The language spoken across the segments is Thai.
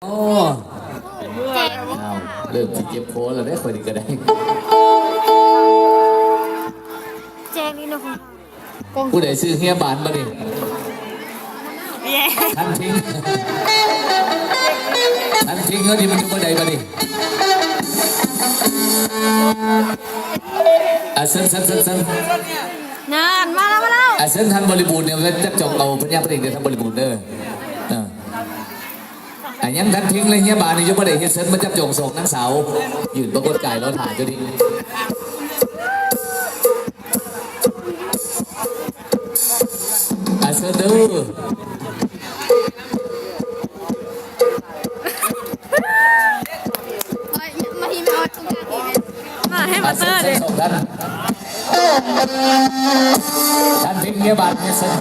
โอ้เอาเริ่มที่เก็บโค้ดแล้วได้คนนี้ก็ได้แจงนี่นะคุณผู้ใดซื้อเฮียบานมาดิทันทิ้งทันทิ้งเงินที่มันอยู่ผู้ใดมาดิเส้นงานมาแล้วเส้นทันบริบูรณ์เนี่ยจะจบเอาพญาพระเอกเดี๋ยวทำบริบูรณ์เด้อยังทันทิ้งเลยเฮียบานนี่ยกประเดี๋ยวเฮียเส้นมาจับจงส่งนักสาวยืนประกฏกายเราถ่ายก็ดีเส้นดูมาให้มาเตอร์เลยท่านทิ้งเฮียบานเฮียเส้น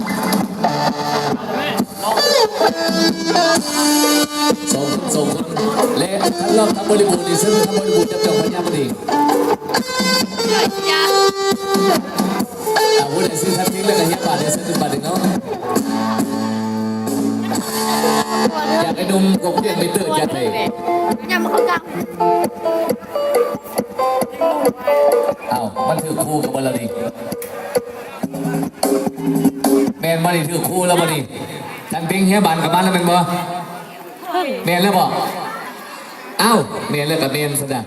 ส่งเละท่านรอบทำบริบูรณ์ดิซึ่งทำบริบูรณ์จับจองพญาพอดีผู้ใดซื้อทันทิ้งแล้วก็เฮียบาทเนี่ยซื้อ1 บาทเนาะอยากไอ้นุ่มกบเดียนไม่ตื่นยัดเลยยังมาเขาจังมันถือคู่กับมันแล้วนี่แมนมาดิถือคู่แล้วมาดิทันทิ้งเฮียบานกับมันแล้วเป็นบ่เมนแล้วบอกเมนแล้วกับเมนซะนะ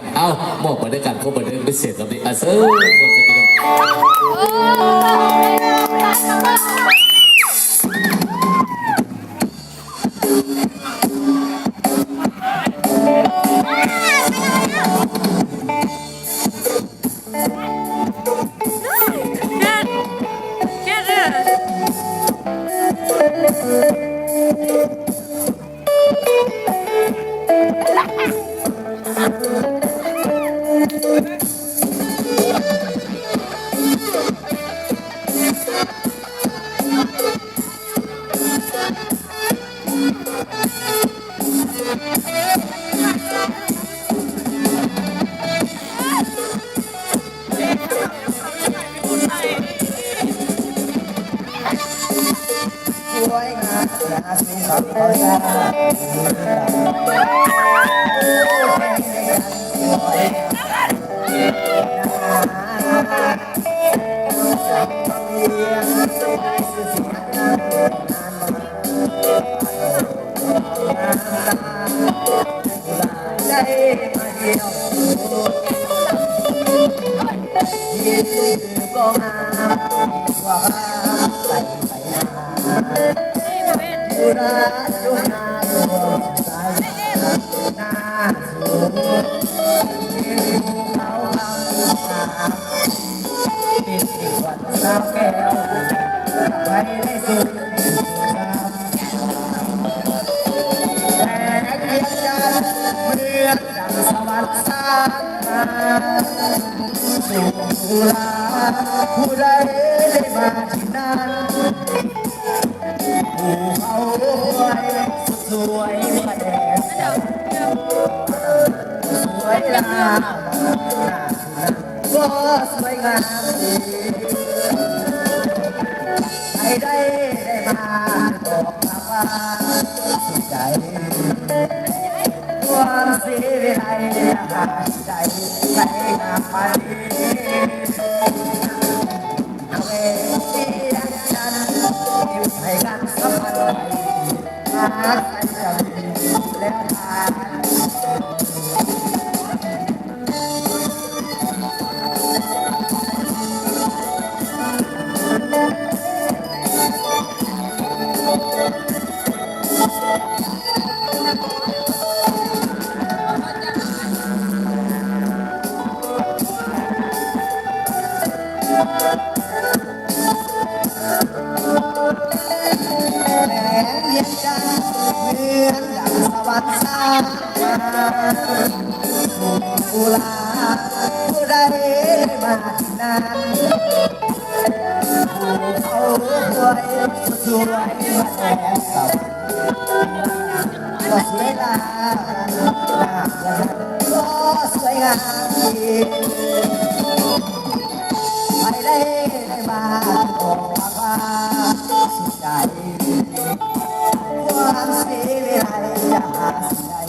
หมอกมาด้วยกันเขามาด้วยไปเสร็จแล้วดิเซ่หมดจะไปผู้ใดได้มาที่นั่นผู้เขาไว้สวยมาแดดสวยงามก็สวยงามดีใครได้มาบอกว่าสุดใจความเสียใจหายใจไม่งามไปให้กันสัมพันธ์ไปหาใครจะมีแล้วทผู้ลาผู้ใดมาที่นั่นผู้เขาสวยสวยมาแอบกับก็สวยงามก็สวยงามดีไม่ได้มาบอกว่าสุดใจความเสียใจจะหาสิ่งใด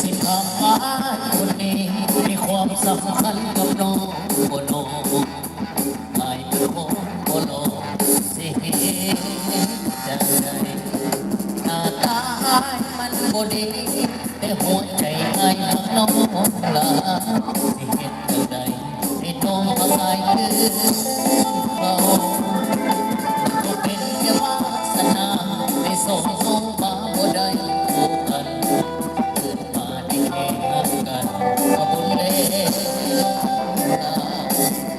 สิคำว่าคนนี้มีความสำคัญกับน้องบ่น้องไอ้เป็นคนบ่หลอกสิเห็นจังใดหน้าตามันบ่ดีแต่หัวใจไอ้หักน้องลาสิเห็นจังใดให้น้องมาไอ้คือเราก็เป็นแค่วาสนาได้ส่งมาบ่ได้พบกัน มาได้แค่หักกันก็บุญแล้ว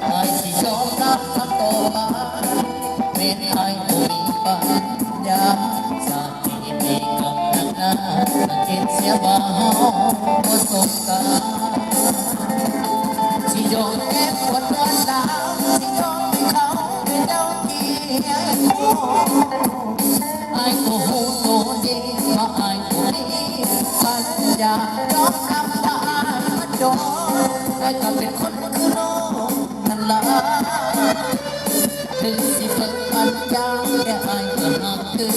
ไอ้สิยอมรับคำต่อมาเป็นไอ้ผู้มีปัญญาสาธิตมีกำลังหน้าคิดเสียบ่าประสบการณ์สิยอมแก้ปวดร้อนลาวสิยอมให้เขาเป็นเจ้าเกียรติไอ้ผู้หูตัวดีมาไอ้ผู้นี้ปัญญายอมทำตามันโดนแต่ก็เป็นคนคือน้องนั่นล่ะถึงสิเปิดปัญญาแค่ไอ้ก็หักคือ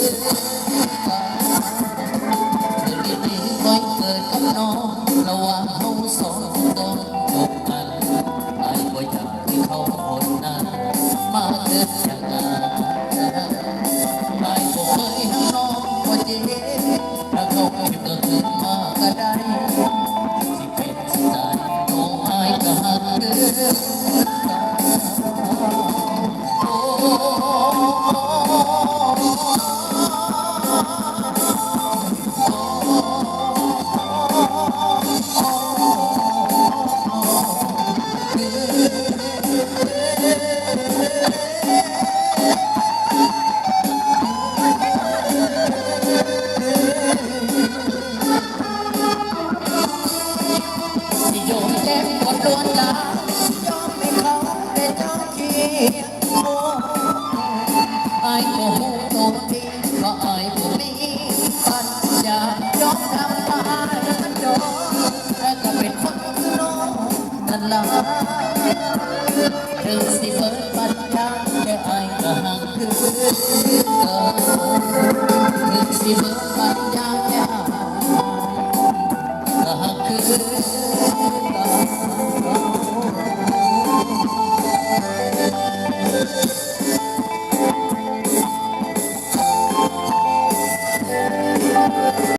กันดีๆค่อยเกิดกับน้องระหว่างเราสองต้องจบกันไอ้ก็อยากให้เขาคนนั้นมาเกิดจากกัน ไอ้ก็เคยให้น้องว่าเจ็บถ้าเขาเก็บก็ขึ้นมาก็ได้สิเป็นสิตายน้องไอ้ก็หักเกินโอ้สิโยมแก้มกดลวนลามยอมให้เขาได้เจ้าเกียรติไอ้ก็หูตัวดีก็ไอ้ก็มีปัญญายอมทำมามันโดนแต่ก็เป็นคนคือน้องนั่นล่ะถึงสิเปิดปัญญาแต่ไอ้ก็หักคือถึงสิเปิดปัญญาแต่ไอ้ก็หักคือ